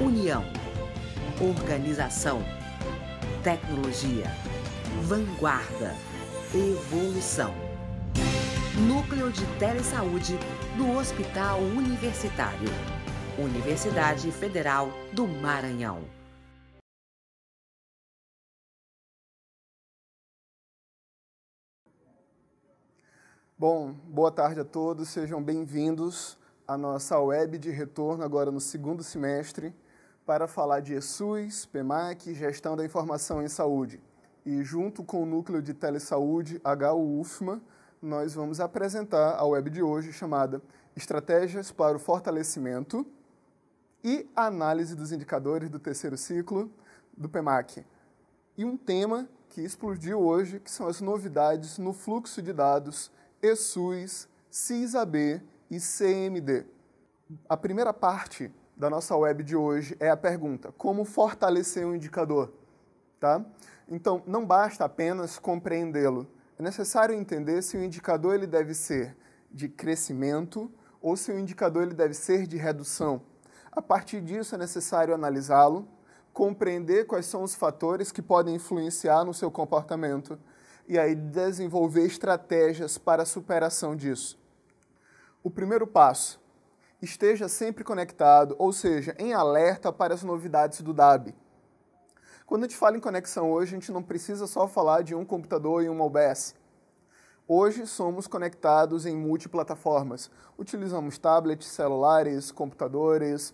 União, organização, tecnologia, vanguarda, evolução. Núcleo de Telesaúde do Hospital Universitário. Universidade Federal do Maranhão. Bom, boa tarde a todos, sejam bem-vindos à nossa web de retorno agora no segundo semestre para falar de ESUS, PEMAC, Gestão da Informação em Saúde. E junto com o Núcleo de Telesaúde, HU-UFMA, nós vamos apresentar a web de hoje chamada Estratégias para o Fortalecimento e Análise dos Indicadores do Terceiro Ciclo do PEMAC. E um tema que explodiu hoje, que são as novidades no fluxo de dados ESUS, CIS-AB e CMD. A primeira parte da nossa web de hoje é a pergunta: como fortalecer um indicador? Tá? Então, não basta apenas compreendê-lo. É necessário entender se o indicador ele deve ser de crescimento ou se o indicador ele deve ser de redução. A partir disso, é necessário analisá-lo, compreender quais são os fatores que podem influenciar no seu comportamento e aí desenvolver estratégias para a superação disso. O primeiro passo: esteja sempre conectado, ou seja, em alerta para as novidades do DAB. Quando a gente fala em conexão hoje, a gente não precisa só falar de um computador e uma OBS. Hoje somos conectados em multiplataformas. Utilizamos tablets, celulares, computadores,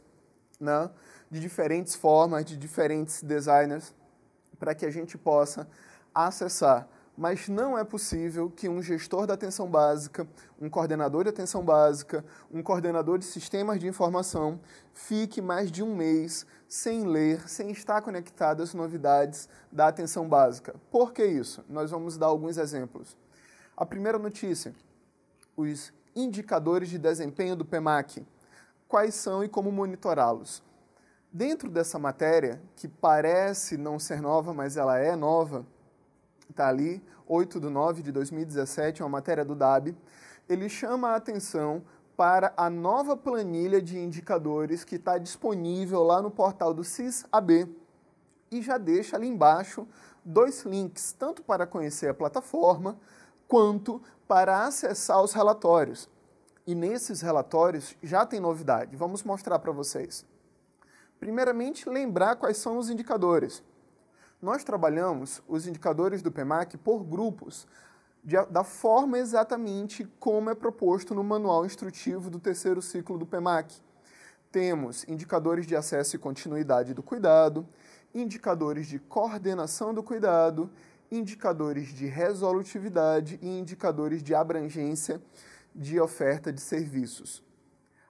né, de diferentes formas, de diferentes designers, para que a gente possa acessar. Mas não é possível que um gestor da atenção básica, um coordenador de atenção básica, um coordenador de sistemas de informação fique mais de um mês sem ler, sem estar conectado às novidades da atenção básica. Por que isso? Nós vamos dar alguns exemplos. A primeira notícia: os indicadores de desempenho do PEMAC. Quais são e como monitorá-los? Dentro dessa matéria, que parece não ser nova, mas ela é nova, está ali, 8/9/2017, uma matéria do DAB, ele chama a atenção para a nova planilha de indicadores que está disponível lá no portal do CIS-AB e já deixa ali embaixo dois links, tanto para conhecer a plataforma, quanto para acessar os relatórios. E nesses relatórios já tem novidade, vamos mostrar para vocês. Primeiramente, lembrar quais são os indicadores. Nós trabalhamos os indicadores do PEMAC por grupos, da forma exatamente como é proposto no manual instrutivo do terceiro ciclo do PEMAC. Temos indicadores de acesso e continuidade do cuidado, indicadores de coordenação do cuidado, indicadores de resolutividade e indicadores de abrangência de oferta de serviços.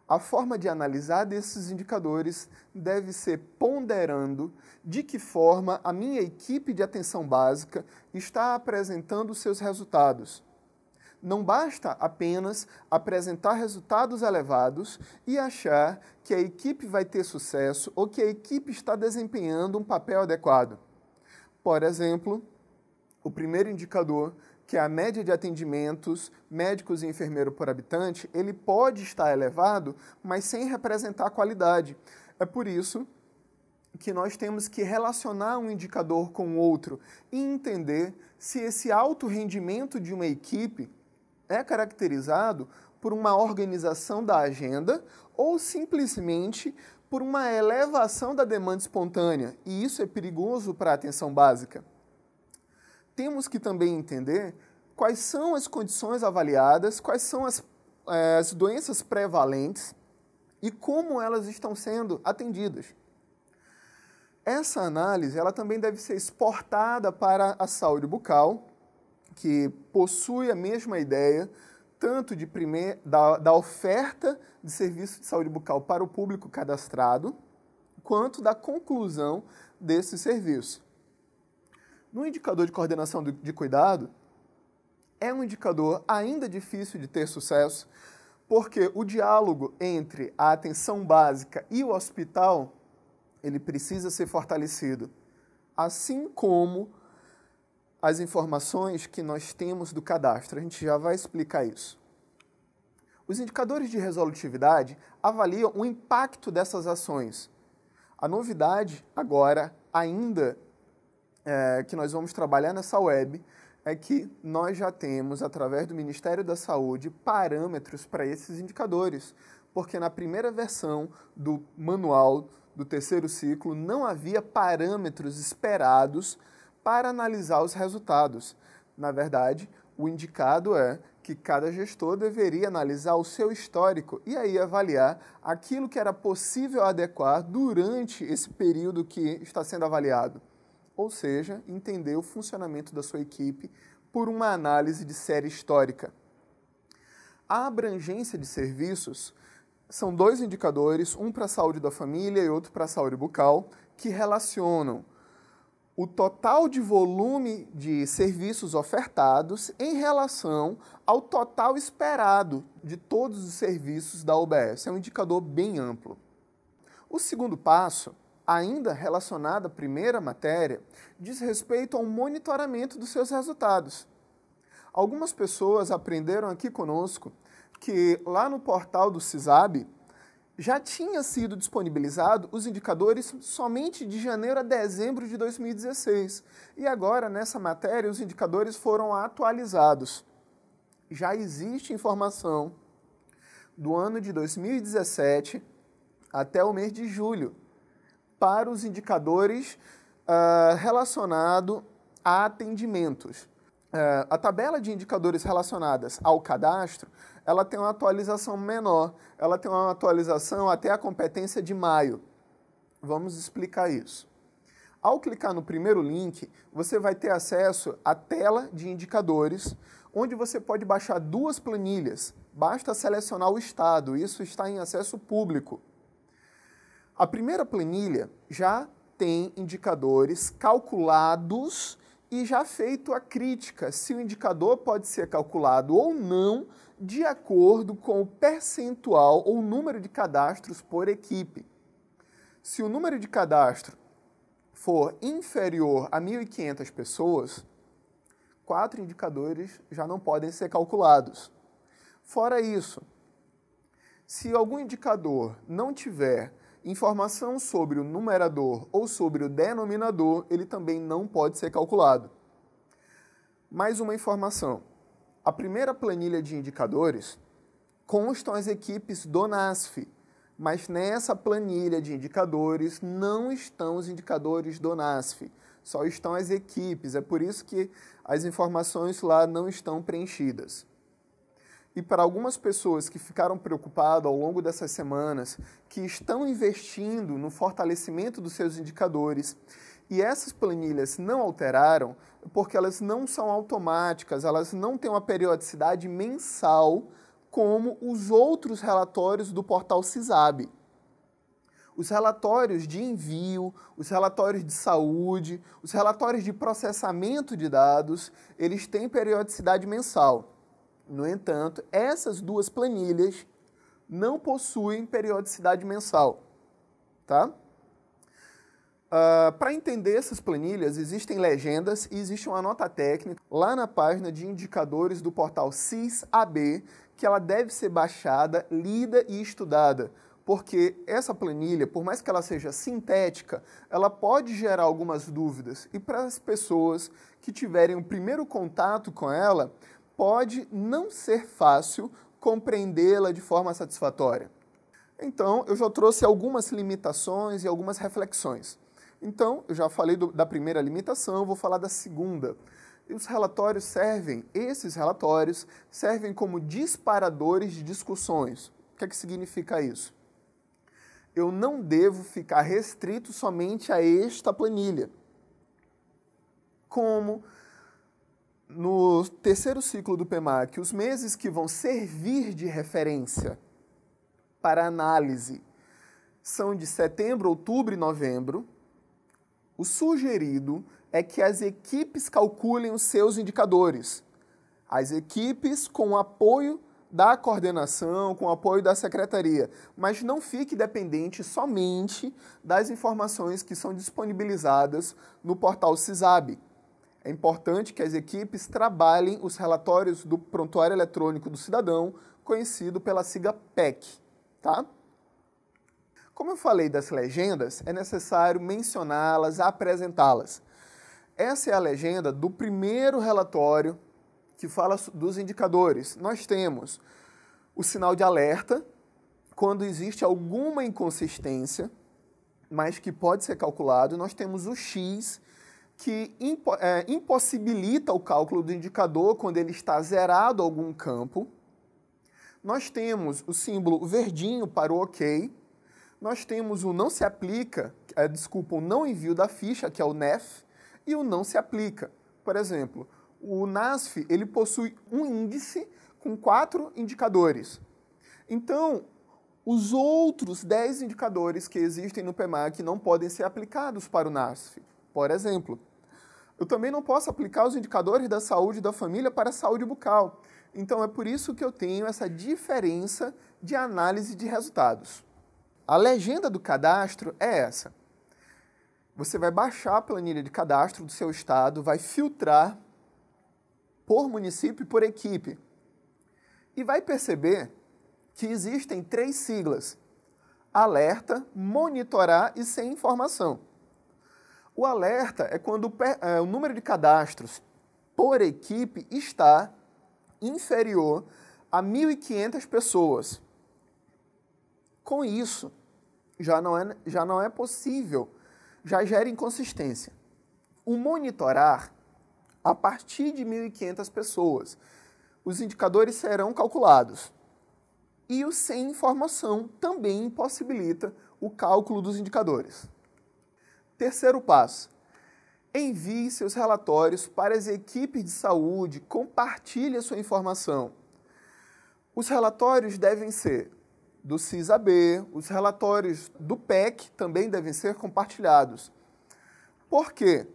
A forma de analisar desses indicadores deve ser ponderando de que forma a minha equipe de atenção básica está apresentando seus resultados. Não basta apenas apresentar resultados elevados e achar que a equipe vai ter sucesso ou que a equipe está desempenhando um papel adequado. Por exemplo, o primeiro indicador, que é a média de atendimentos médicos e enfermeiro por habitante, ele pode estar elevado, mas sem representar qualidade. É por isso que nós temos que relacionar um indicador com o outro e entender se esse alto rendimento de uma equipe é caracterizado por uma organização da agenda ou simplesmente por uma elevação da demanda espontânea. E isso é perigoso para a atenção básica. Temos que também entender quais são as condições avaliadas, quais são as doenças prevalentes e como elas estão sendo atendidas. Essa análise ela também deve ser exportada para a saúde bucal, que possui a mesma ideia, tanto da oferta de serviço de saúde bucal para o público cadastrado, quanto da conclusão desse serviço. No indicador de coordenação de cuidado, é um indicador ainda difícil de ter sucesso, porque o diálogo entre a atenção básica e o hospital, ele precisa ser fortalecido, assim como as informações que nós temos do cadastro. A gente já vai explicar isso. Os indicadores de resolutividade avaliam o impacto dessas ações. A novidade agora, ainda que nós vamos trabalhar nessa web, é que nós já temos, através do Ministério da Saúde, parâmetros para esses indicadores, porque na primeira versão do manual do terceiro ciclo não havia parâmetros esperados para analisar os resultados. Na verdade, o indicado é que cada gestor deveria analisar o seu histórico e aí avaliar aquilo que era possível adequar durante esse período que está sendo avaliado. Ou seja, entender o funcionamento da sua equipe por uma análise de série histórica. A abrangência de serviços são dois indicadores, um para a saúde da família e outro para a saúde bucal, que relacionam o total de volume de serviços ofertados em relação ao total esperado de todos os serviços da UBS. É um indicador bem amplo. O segundo passo, ainda relacionado à primeira matéria, diz respeito ao monitoramento dos seus resultados. Algumas pessoas aprenderam aqui conosco que lá no portal do CISAB já tinha sido disponibilizado os indicadores somente de janeiro a dezembro de 2016. E agora, nessa matéria, os indicadores foram atualizados. Já existe informação do ano de 2017 até o mês de julho para os indicadores relacionados a atendimentos. A tabela de indicadores relacionadas ao cadastro, ela tem uma atualização menor, ela tem uma atualização até a competência de maio. Vamos explicar isso. Ao clicar no primeiro link, você vai ter acesso à tela de indicadores, onde você pode baixar duas planilhas. Basta selecionar o estado, isso está em acesso público. A primeira planilha já tem indicadores calculados e já feito a crítica se o indicador pode ser calculado ou não de acordo com o percentual ou número de cadastros por equipe. Se o número de cadastro for inferior a 1.500 pessoas, 4 indicadores já não podem ser calculados. Fora isso, se algum indicador não tiver informação sobre o numerador ou sobre o denominador, ele também não pode ser calculado. Mais uma informação. A primeira planilha de indicadores constam as equipes do NASF, mas nessa planilha de indicadores não estão os indicadores do NASF, só estão as equipes, é por isso que as informações lá não estão preenchidas. E para algumas pessoas que ficaram preocupadas ao longo dessas semanas, que estão investindo no fortalecimento dos seus indicadores, e essas planilhas não alteraram, porque elas não são automáticas, elas não têm uma periodicidade mensal, como os outros relatórios do portal CISAB. Os relatórios de envio, os relatórios de saúde, os relatórios de processamento de dados, eles têm periodicidade mensal. No entanto, essas duas planilhas não possuem periodicidade mensal. Tá? Para entender essas planilhas, existem legendas e existe uma nota técnica lá na página de indicadores do portal CISAB, que ela deve ser baixada, lida e estudada, porque essa planilha, por mais que ela seja sintética, ela pode gerar algumas dúvidas. E para as pessoas que tiverem o primeiro contato com ela, pode não ser fácil compreendê-la de forma satisfatória. Então, eu já trouxe algumas limitações e algumas reflexões. Então, eu já falei da primeira limitação, vou falar da segunda. Esses relatórios servem como disparadores de discussões. O que é que significa isso? Eu não devo ficar restrito somente a esta planilha. Como no terceiro ciclo do PEMAC, os meses que vão servir de referência para análise são de setembro, outubro e novembro, o sugerido é que as equipes calculem os seus indicadores. As equipes com o apoio da coordenação, com o apoio da secretaria, mas não fique dependente somente das informações que são disponibilizadas no portal CISAB. É importante que as equipes trabalhem os relatórios do Prontuário Eletrônico do Cidadão, conhecido pela sigla PEC. Tá? Como eu falei das legendas, é necessário mencioná-las, apresentá-las. Essa é a legenda do primeiro relatório que fala dos indicadores. Nós temos o sinal de alerta, quando existe alguma inconsistência, mas que pode ser calculado. Nós temos o X, que impossibilita o cálculo do indicador quando ele está zerado algum campo. Nós temos o símbolo verdinho para o OK. Nós temos o não se aplica, o não envio da ficha, que é o NEF, e o não se aplica. Por exemplo, o NASF ele possui um índice com 4 indicadores. Então, os outros 10 indicadores que existem no PMAC não podem ser aplicados para o NASF. Por exemplo, eu também não posso aplicar os indicadores da saúde da família para a saúde bucal. Então, é por isso que eu tenho essa diferença de análise de resultados. A legenda do cadastro é essa. Você vai baixar a planilha de cadastro do seu estado, vai filtrar por município e por equipe. E vai perceber que existem 3 siglas: alerta, monitorar e sem informação. O alerta é quando o número de cadastros por equipe está inferior a 1.500 pessoas. Com isso, já não é possível, já gera inconsistência. O monitorar, a partir de 1.500 pessoas, os indicadores serão calculados. E o sem informação também impossibilita o cálculo dos indicadores. Terceiro passo: envie seus relatórios para as equipes de saúde, compartilhe a sua informação. Os relatórios devem ser do CISAB, os relatórios do PEC também devem ser compartilhados. Por quê?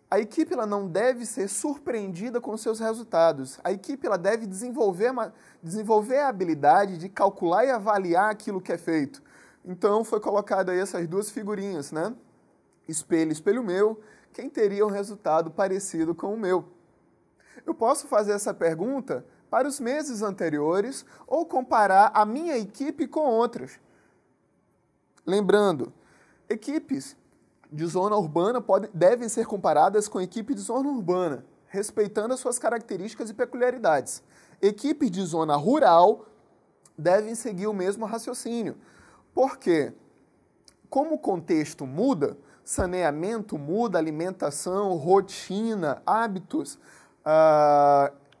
A equipe ela não deve ser surpreendida com seus resultados. A equipe ela deve desenvolver a habilidade de calcular e avaliar aquilo que é feito. Então, foi colocado aí essas 2 figurinhas, né? Espelho, espelho meu, quem teria um resultado parecido com o meu? Eu posso fazer essa pergunta para os meses anteriores ou comparar a minha equipe com outras. Lembrando, equipes de zona urbana devem ser comparadas com equipes de zona urbana, respeitando as suas características e peculiaridades. Equipes de zona rural devem seguir o mesmo raciocínio. Por quê? Como o contexto muda, saneamento muda, alimentação, rotina, hábitos,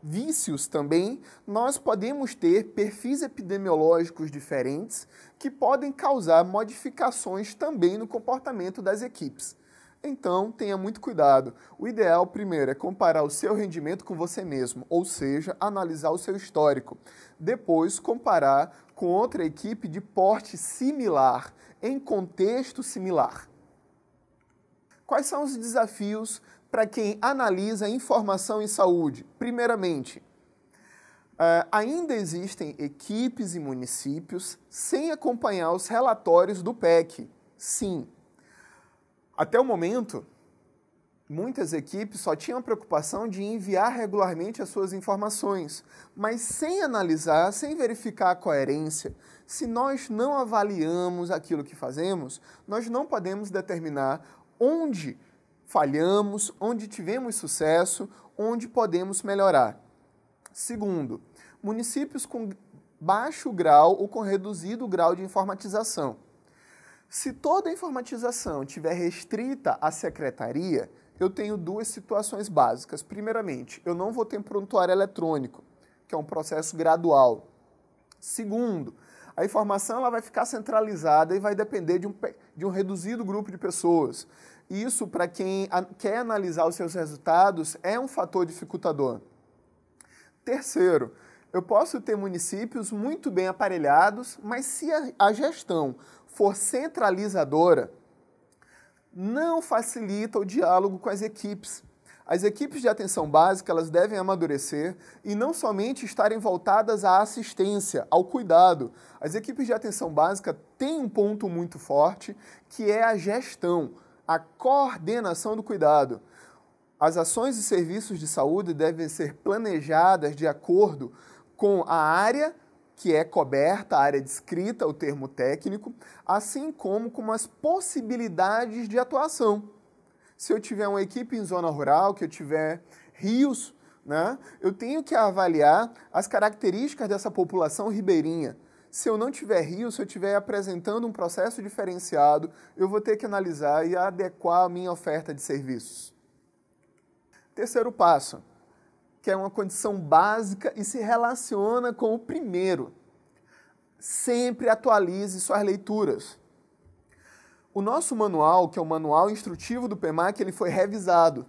vícios também, nós podemos ter perfis epidemiológicos diferentes que podem causar modificações também no comportamento das equipes. Então, tenha muito cuidado. O ideal, primeiro, é comparar o seu rendimento com você mesmo, ou seja, analisar o seu histórico. Depois, comparar com outra equipe de porte similar, em contexto similar. Quais são os desafios para quem analisa informação em saúde? Primeiramente, ainda existem equipes e municípios sem acompanhar os relatórios do PEC. Sim. Até o momento, muitas equipes só tinham a preocupação de enviar regularmente as suas informações, mas sem analisar, sem verificar a coerência. Se nós não avaliamos aquilo que fazemos, nós não podemos determinar onde falhamos, onde tivemos sucesso, onde podemos melhorar. Segundo, municípios com baixo grau ou com reduzido grau de informatização. Se toda a informatização estiver restrita à secretaria, eu tenho 2 situações básicas. Primeiramente, eu não vou ter prontuário eletrônico, que é um processo gradual. Segundo, a informação ela vai ficar centralizada e vai depender de um reduzido grupo de pessoas. Isso, para quem quer analisar os seus resultados, é um fator dificultador. Terceiro, eu posso ter municípios muito bem aparelhados, mas se a gestão for centralizadora, não facilita o diálogo com as equipes. As equipes de atenção básica elas devem amadurecer e não somente estarem voltadas à assistência, ao cuidado. As equipes de atenção básica têm um ponto muito forte, que é a gestão, a coordenação do cuidado. As ações e serviços de saúde devem ser planejadas de acordo com a área, que é coberta, a área descrita, o termo técnico, assim como com as possibilidades de atuação. Se eu tiver uma equipe em zona rural, que eu tiver rios, né, eu tenho que avaliar as características dessa população ribeirinha. Se eu não tiver rio, se eu estiver apresentando um processo diferenciado, eu vou ter que analisar e adequar a minha oferta de serviços. Terceiro passo, que é uma condição básica e se relaciona com o primeiro. Sempre atualize suas leituras. O nosso manual, que é o Manual Instrutivo do PEMAC, ele foi revisado,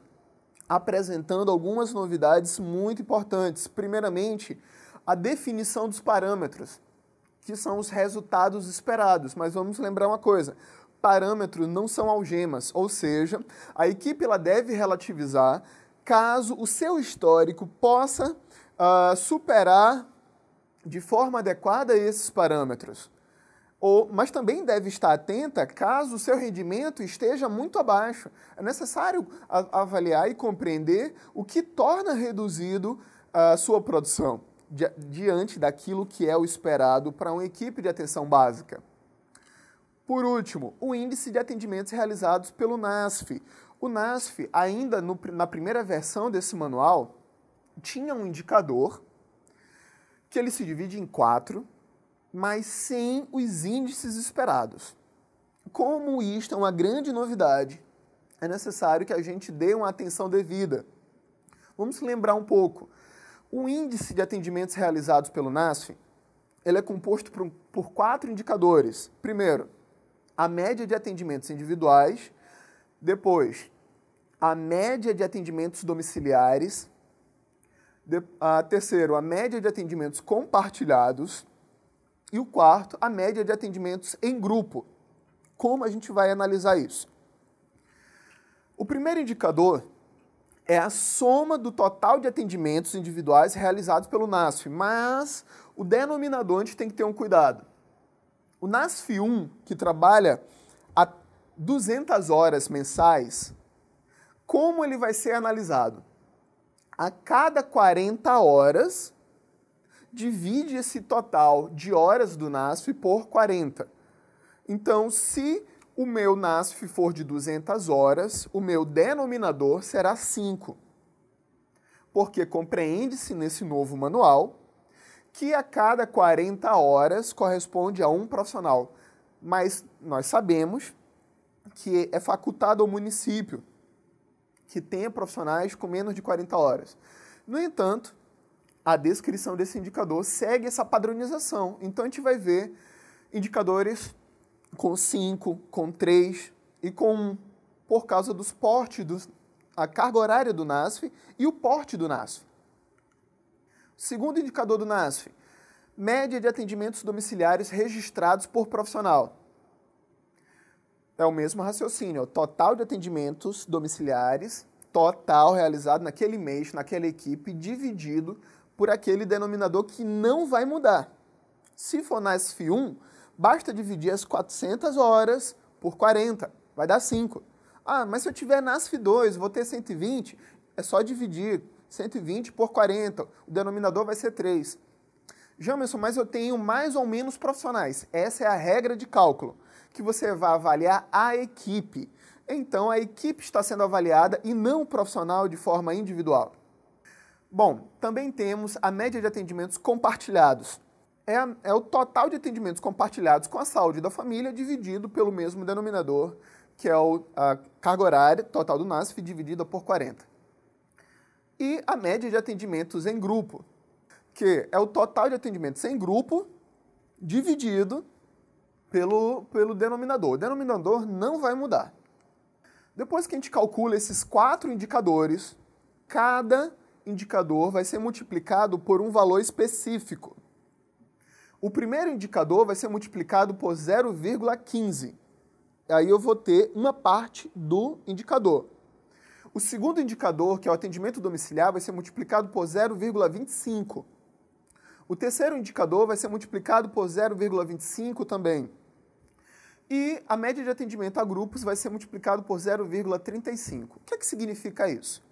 apresentando algumas novidades muito importantes. Primeiramente, a definição dos parâmetros, que são os resultados esperados. Mas vamos lembrar uma coisa, parâmetros não são algemas, ou seja, a equipe ela deve relativizar caso o seu histórico possa superar de forma adequada esses parâmetros. Mas também deve estar atenta caso o seu rendimento esteja muito abaixo. É necessário avaliar e compreender o que torna reduzido a sua produção diante daquilo que é o esperado para uma equipe de atenção básica. Por último, o índice de atendimentos realizados pelo NASF. O NASF, ainda na primeira versão desse manual, tinha um indicador que ele se divide em 4, mas sem os índices esperados. Como isto é uma grande novidade, é necessário que a gente dê uma atenção devida. Vamos lembrar um pouco. O índice de atendimentos realizados pelo NASF, ele é composto por 4 indicadores. Primeiro, a média de atendimentos individuais. Depois, a média de atendimentos domiciliares. Terceiro, a média de atendimentos compartilhados. E o quarto, a média de atendimentos em grupo. Como a gente vai analisar isso? O primeiro indicador é a soma do total de atendimentos individuais realizados pelo NASF, mas o denominador a gente tem que ter um cuidado. O NASF 1, que trabalha a 200 horas mensais, como ele vai ser analisado? A cada 40 horas, divide esse total de horas do NASF por 40. Então, se o meu NASF for de 200 horas, o meu denominador será 5. Porque compreende-se nesse novo manual que a cada 40 horas corresponde a um profissional. Mas nós sabemos que é facultado ao município que tenha profissionais com menos de 40 horas. No entanto, a descrição desse indicador segue essa padronização. Então, a gente vai ver indicadores com 5, com 3 e com 1, por causa dos portes, a carga horária do NASF e o porte do NASF. Segundo indicador do NASF, média de atendimentos domiciliares registrados por profissional. É o mesmo raciocínio, o total de atendimentos domiciliares, total realizado naquele mês, naquela equipe, dividido por aquele denominador que não vai mudar. Se for NASF 1, basta dividir as 400 horas por 40, vai dar 5. Ah, mas se eu tiver NASF 2, vou ter 120, é só dividir 120 por 40, o denominador vai ser 3. Jamerson, mas eu tenho mais ou menos profissionais. Essa é a regra de cálculo, que você vai avaliar a equipe. Então, a equipe está sendo avaliada e não o profissional de forma individual. Bom, também temos a média de atendimentos compartilhados. É o total de atendimentos compartilhados com a saúde da família dividido pelo mesmo denominador, que é a carga horária total do NASF dividida por 40. E a média de atendimentos em grupo, que é o total de atendimentos em grupo dividido pelo denominador. O denominador não vai mudar. Depois que a gente calcula esses 4 indicadores, cada indicador vai ser multiplicado por um valor específico. O primeiro indicador vai ser multiplicado por 0,15. Aí eu vou ter uma parte do indicador. O segundo indicador, que é o atendimento domiciliar, vai ser multiplicado por 0,25. O terceiro indicador vai ser multiplicado por 0,25 também. E a média de atendimento a grupos vai ser multiplicado por 0,35. O que é que significa isso?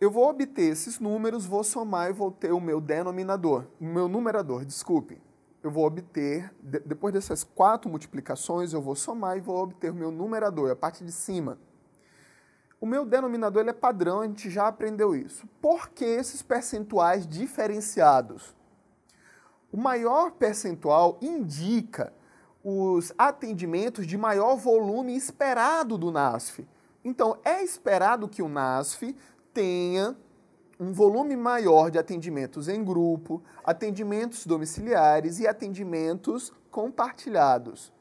Eu vou obter esses números, vou somar e vou ter o meu denominador, o meu numerador, desculpe. eu vou obter, depois dessas 4 multiplicações, eu vou somar e vou obter o meu numerador, a parte de cima. O meu denominador ele é padrão, a gente já aprendeu isso. Por que esses percentuais diferenciados? O maior percentual indica os atendimentos de maior volume esperado do NASF. Então, é esperado que o NASF tenha um volume maior de atendimentos em grupo, atendimentos domiciliares e atendimentos compartilhados.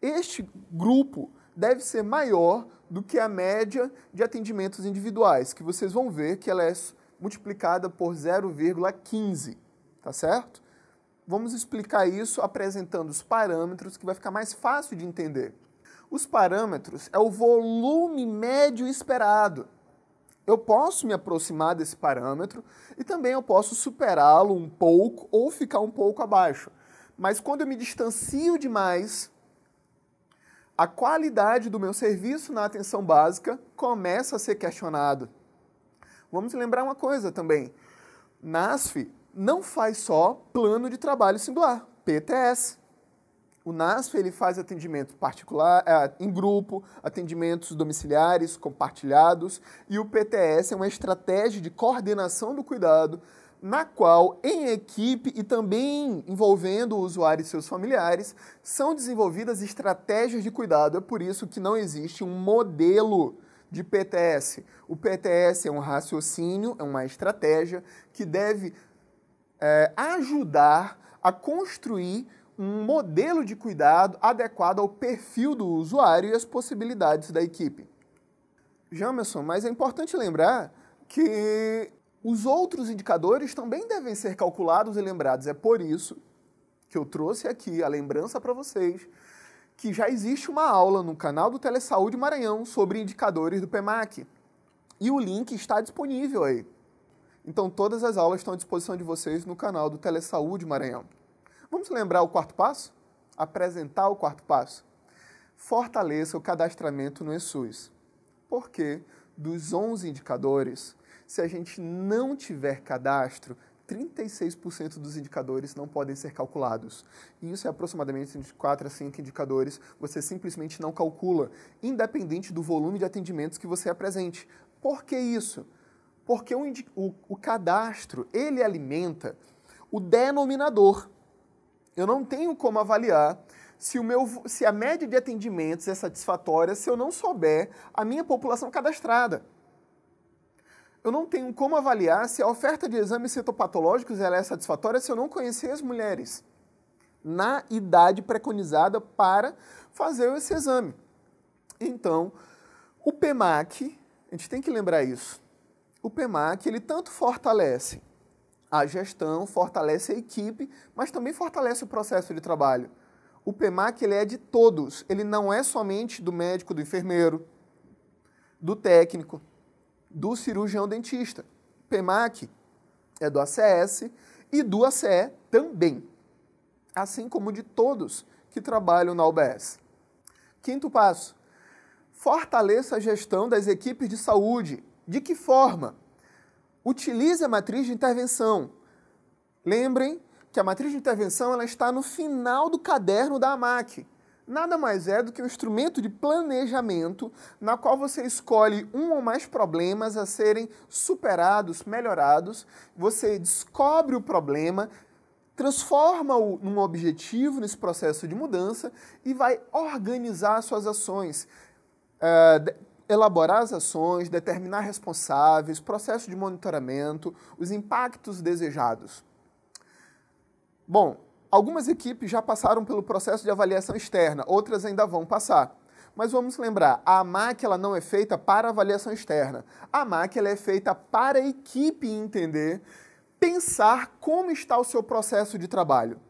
Este grupo deve ser maior do que a média de atendimentos individuais, que vocês vão ver que ela é multiplicada por 0,15, tá certo? Vamos explicar isso apresentando os parâmetros, que vai ficar mais fácil de entender. Os parâmetros é o volume médio esperado. Eu posso me aproximar desse parâmetro e também eu posso superá-lo um pouco ou ficar um pouco abaixo. Mas quando eu me distancio demais, a qualidade do meu serviço na atenção básica começa a ser questionado. Vamos lembrar uma coisa também. NASF não faz só plano de trabalho singular, PTS. O NASF ele faz atendimento particular, em grupo, atendimentos domiciliares, compartilhados, e o PTS é uma estratégia de coordenação do cuidado, na qual, em equipe e também envolvendo o usuário e seus familiares, são desenvolvidas estratégias de cuidado. É por isso que não existe um modelo de PTS. O PTS é um raciocínio, é uma estratégia que deve ajudar a construir um modelo de cuidado adequado ao perfil do usuário e às possibilidades da equipe. Jamerson, mas é importante lembrar que os outros indicadores também devem ser calculados e lembrados. É por isso que eu trouxe aqui a lembrança para vocês que já existe uma aula no canal do Telesaúde Maranhão sobre indicadores do PEMAC. E o link está disponível aí. Então todas as aulas estão à disposição de vocês no canal do Telesaúde Maranhão. Vamos lembrar o 4º passo? Apresentar o 4º passo. Fortaleça o cadastramento no ESUS. Porque dos 11 indicadores, se a gente não tiver cadastro, 36% dos indicadores não podem ser calculados. E isso é aproximadamente de 4 a 5 indicadores, você simplesmente não calcula, independente do volume de atendimentos que você apresente. Por que isso? Porque o cadastro, ele alimenta o denominador. Eu não tenho como avaliar se a média de atendimentos é satisfatória se eu não souber a minha população cadastrada. Eu não tenho como avaliar se a oferta de exames citopatológicos ela é satisfatória se eu não conhecer as mulheres na idade preconizada para fazer esse exame. Então, o PEMAC, a gente tem que lembrar isso, o PEMAC ele tanto fortalece a gestão, fortalece a equipe, mas também fortalece o processo de trabalho. O PEMAC ele é de todos, ele não é somente do médico, do enfermeiro, do técnico, do cirurgião dentista. O PEMAC é do ACS e do ACE também, assim como de todos que trabalham na UBS. 5º passo, fortaleça a gestão das equipes de saúde. De que forma? Utilize a matriz de intervenção. Lembrem que a matriz de intervenção ela está no final do caderno da AMAC. Nada mais é do que um instrumento de planejamento na qual você escolhe um ou mais problemas a serem superados, melhorados. Você descobre o problema, transforma-o num objetivo nesse processo de mudança e vai organizar suas ações. Elaborar as ações, determinar responsáveis, processo de monitoramento, os impactos desejados. Bom, algumas equipes já passaram pelo processo de avaliação externa, outras ainda vão passar. Mas vamos lembrar, a AMAC ela não é feita para avaliação externa. A AMAC ela é feita para a equipe entender, pensar como está o seu processo de trabalho.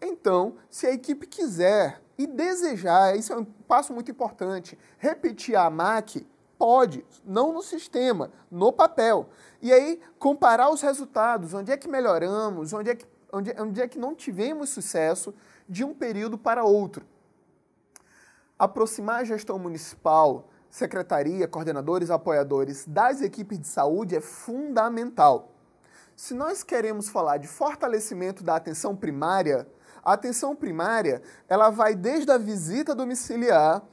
Então, se a equipe quiser e desejar, isso é um passo muito importante, repetir a AMAC, pode, não no sistema, no papel. E aí, comparar os resultados, onde é que melhoramos, onde é que não tivemos sucesso de um período para outro. Aproximar a gestão municipal, secretaria, coordenadores, apoiadores das equipes de saúde é fundamental. Se nós queremos falar de fortalecimento da atenção primária, A atenção primária, ela vai desde a visita domiciliar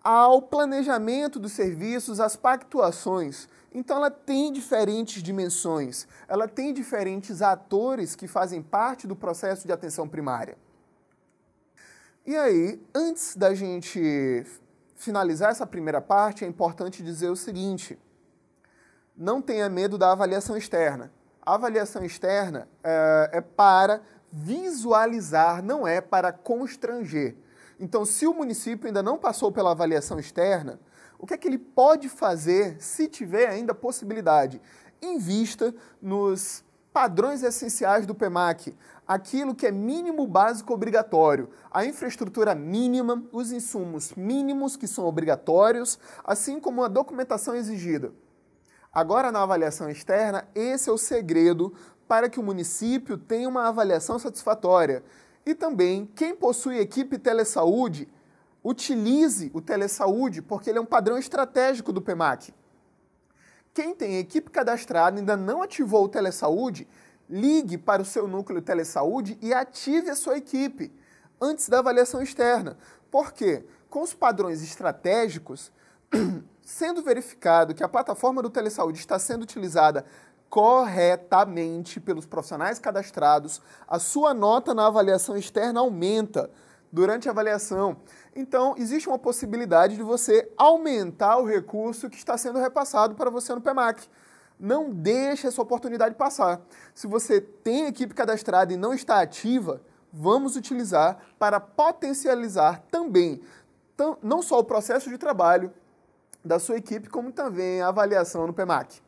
ao planejamento dos serviços, às pactuações. Então, ela tem diferentes dimensões, ela tem diferentes atores que fazem parte do processo de atenção primária. E aí, antes da gente finalizar essa primeira parte, é importante dizer o seguinte: não tenha medo da avaliação externa. A avaliação externa é para visualizar, não é para constranger. Então, se o município ainda não passou pela avaliação externa, o que é que ele pode fazer, se tiver ainda possibilidade? Invista nos padrões essenciais do PEMAC, aquilo que é mínimo básico obrigatório, a infraestrutura mínima, os insumos mínimos que são obrigatórios, assim como a documentação exigida. Agora, na avaliação externa, esse é o segredo para que o município tenha uma avaliação satisfatória. E também, quem possui equipe telesaúde, utilize o telesaúde, porque ele é um padrão estratégico do PEMAC. Quem tem equipe cadastrada e ainda não ativou o telesaúde, ligue para o seu núcleo telesaúde e ative a sua equipe antes da avaliação externa. Por quê? Com os padrões estratégicos, sendo verificado que a plataforma do telesaúde está sendo utilizada corretamente pelos profissionais cadastrados, a sua nota na avaliação externa aumenta durante a avaliação. Então, existe uma possibilidade de você aumentar o recurso que está sendo repassado para você no PEMAC. Não deixe essa oportunidade passar. Se você tem equipe cadastrada e não está ativa, vamos utilizar para potencializar também, não só o processo de trabalho da sua equipe, como também a avaliação no PEMAC.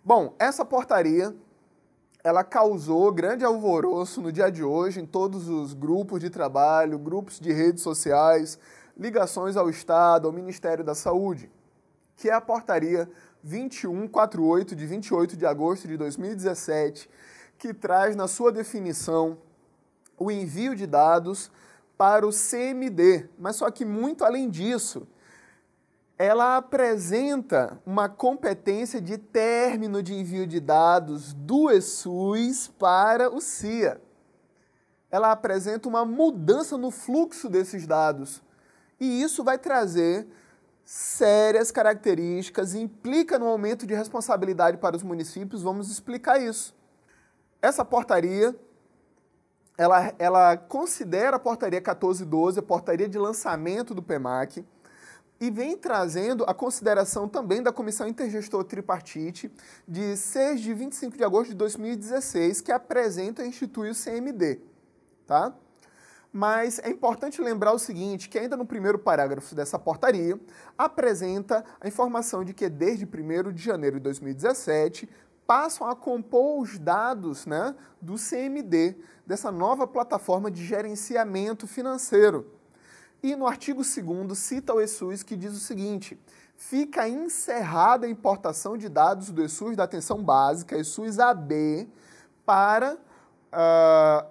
Bom, essa portaria, ela causou grande alvoroço no dia de hoje em todos os grupos de trabalho, grupos de redes sociais, ligações ao Estado, ao Ministério da Saúde, que é a portaria 2148, de 28 de agosto de 2017, que traz na sua definição o envio de dados para o CMD, mas só que muito além disso, ela apresenta uma competência de término de envio de dados do ESUS para o CIA. Ela apresenta uma mudança no fluxo desses dados. E isso vai trazer sérias características e implica no aumento de responsabilidade para os municípios. Vamos explicar isso. Essa portaria, ela considera a portaria 1412, a portaria de lançamento do PEMAC, e vem trazendo a consideração também da Comissão Intergestor Tripartite de 6 de 25 de agosto de 2016, que apresenta e institui o CMD, tá? Mas é importante lembrar o seguinte, que ainda no primeiro parágrafo dessa portaria, apresenta a informação de que desde 1º de janeiro de 2017, passam a compor os dados, né, do CMD, dessa nova plataforma de gerenciamento financeiro. E no artigo 2º cita o ESUS, que diz o seguinte: fica encerrada a importação de dados do ESUS da atenção básica, ESUS AB, para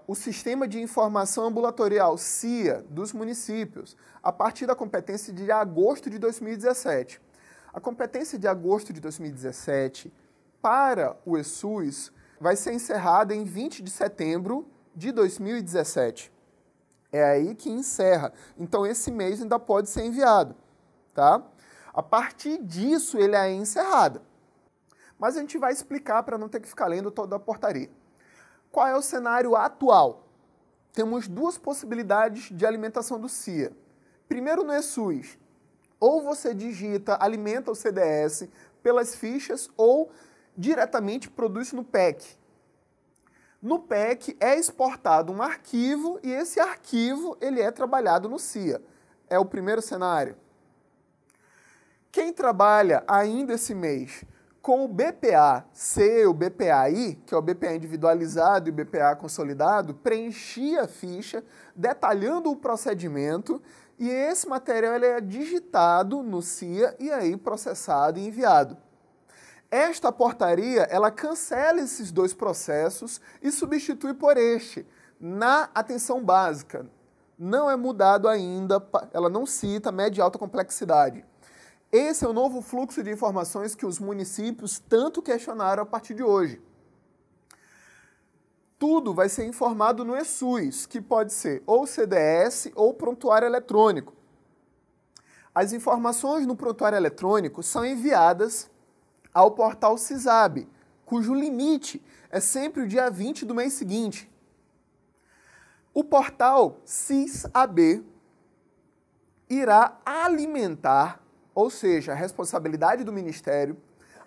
o Sistema de Informação Ambulatorial, CIA, dos municípios, a partir da competência de agosto de 2017. A competência de agosto de 2017 para o ESUS vai ser encerrada em 20 de setembro de 2017. É aí que encerra. Então, esse mês ainda pode ser enviado, tá? A partir disso, ele é encerrado. Mas a gente vai explicar para não ter que ficar lendo toda a portaria. Qual é o cenário atual? Temos duas possibilidades de alimentação do CIA. Primeiro, no ESUS. Ou você digita, alimenta o CDS pelas fichas, ou diretamente produz no PEC. No PEC é exportado um arquivo e esse arquivo ele é trabalhado no CIA. É o primeiro cenário. Quem trabalha ainda esse mês com o BPA-C, o BPA-I, que é o BPA individualizado e o BPA consolidado, preenchia a ficha detalhando o procedimento e esse material ele é digitado no CIA e aí processado e enviado. Esta portaria, ela cancela esses dois processos e substitui por este, na atenção básica. Não é mudado ainda, ela não cita média e alta complexidade. Esse é o novo fluxo de informações que os municípios tanto questionaram a partir de hoje. tudo vai ser informado no eSUS, que pode ser ou CDS ou prontuário eletrônico. As informações no prontuário eletrônico são enviadas ao portal CISAB, cujo limite é sempre o dia 20 do mês seguinte. O portal CISAB irá alimentar, ou seja, a responsabilidade do Ministério,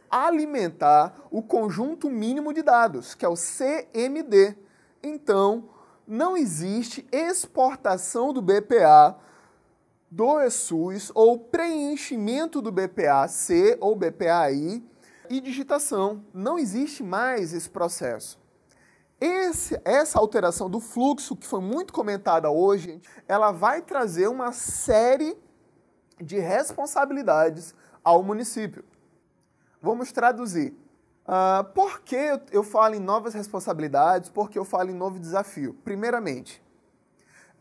alimentar o conjunto mínimo de dados, que é o CMD. Então, não existe exportação do BPA do eSUS ou preenchimento do BPA-C ou BPA-I e digitação. Não existe mais esse processo. Essa alteração do fluxo, que foi muito comentada hoje, ela vai trazer uma série de responsabilidades ao município. Vamos traduzir. Por que eu falo em novas responsabilidades? Por que eu falo em novo desafio? Primeiramente,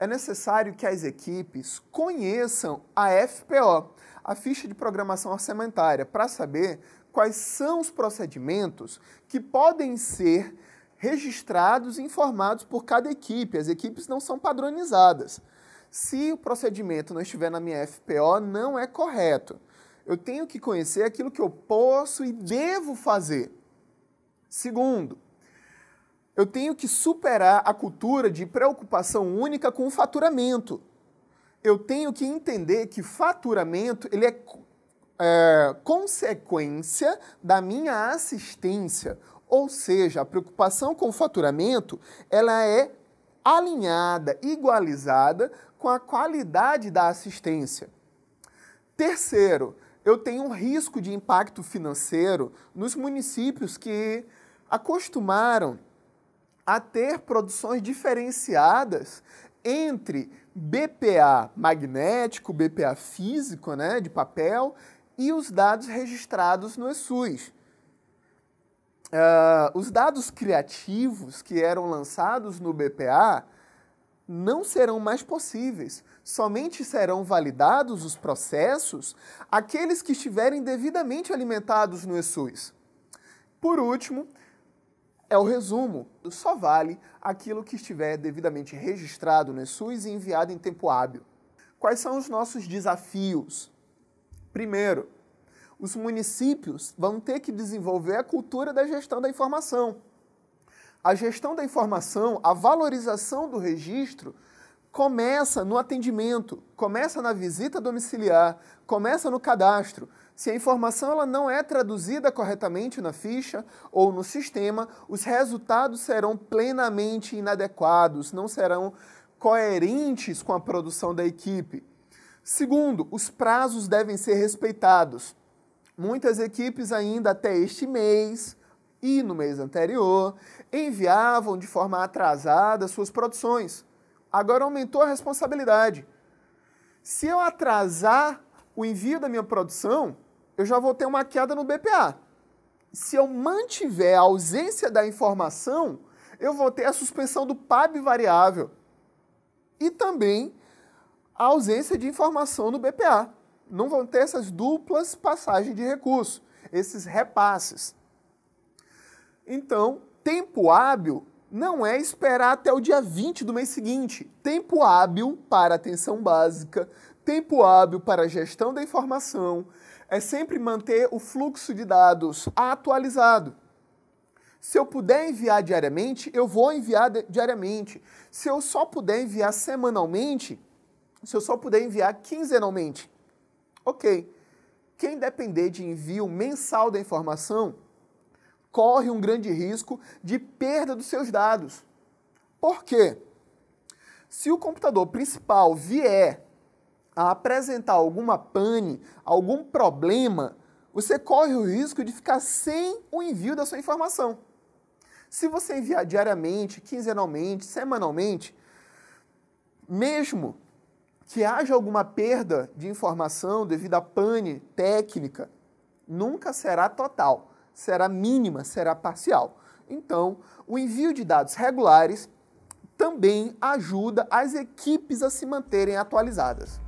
é necessário que as equipes conheçam a FPO, a Ficha de Programação Orçamentária, para saber quais são os procedimentos que podem ser registrados e informados por cada equipe. As equipes não são padronizadas. Se o procedimento não estiver na minha FPO, não é correto. Eu tenho que conhecer aquilo que eu posso e devo fazer. Segundo, eu tenho que superar a cultura de preocupação única com o faturamento. Eu tenho que entender que faturamento ele é consequência da minha assistência. Ou seja, a preocupação com o faturamento ela é alinhada, igualizada com a qualidade da assistência. Terceiro, eu tenho um risco de impacto financeiro nos municípios que acostumaram a ter produções diferenciadas entre BPA magnético, BPA físico, né, de papel, e os dados registrados no eSUS. Os dados criativos que eram lançados no BPA não serão mais possíveis. Somente serão validados os processos aqueles que estiverem devidamente alimentados no eSUS. Por último, é o resumo. Só vale aquilo que estiver devidamente registrado no eSUS e enviado em tempo hábil. Quais são os nossos desafios? Primeiro, os municípios vão ter que desenvolver a cultura da gestão da informação. A gestão da informação, a valorização do registro, começa no atendimento, começa na visita domiciliar, começa no cadastro. Se a informação ela não é traduzida corretamente na ficha ou no sistema, os resultados serão plenamente inadequados, não serão coerentes com a produção da equipe. Segundo, os prazos devem ser respeitados. Muitas equipes ainda até este mês e no mês anterior enviavam de forma atrasada suas produções. Agora aumentou a responsabilidade. Se eu atrasar o envio da minha produção, eu já vou ter uma queda no BPA. Se eu mantiver a ausência da informação, eu vou ter a suspensão do PAB variável e também a ausência de informação no BPA. Não vão ter essas duplas passagens de recurso, esses repasses. Então, tempo hábil não é esperar até o dia 20 do mês seguinte. Tempo hábil para atenção básica, tempo hábil para a gestão da informação, é sempre manter o fluxo de dados atualizado. Se eu puder enviar diariamente, eu vou enviar diariamente. Se eu só puder enviar semanalmente, se eu só puder enviar quinzenalmente, ok. Quem depender de envio mensal da informação corre um grande risco de perda dos seus dados. Por quê? Se o computador principal vier a apresentar alguma pane, algum problema, você corre o risco de ficar sem o envio da sua informação. Se você enviar diariamente, quinzenalmente, semanalmente, mesmo que haja alguma perda de informação devido à pane técnica, nunca será total, será mínima, será parcial. Então, o envio de dados regulares também ajuda as equipes a se manterem atualizadas.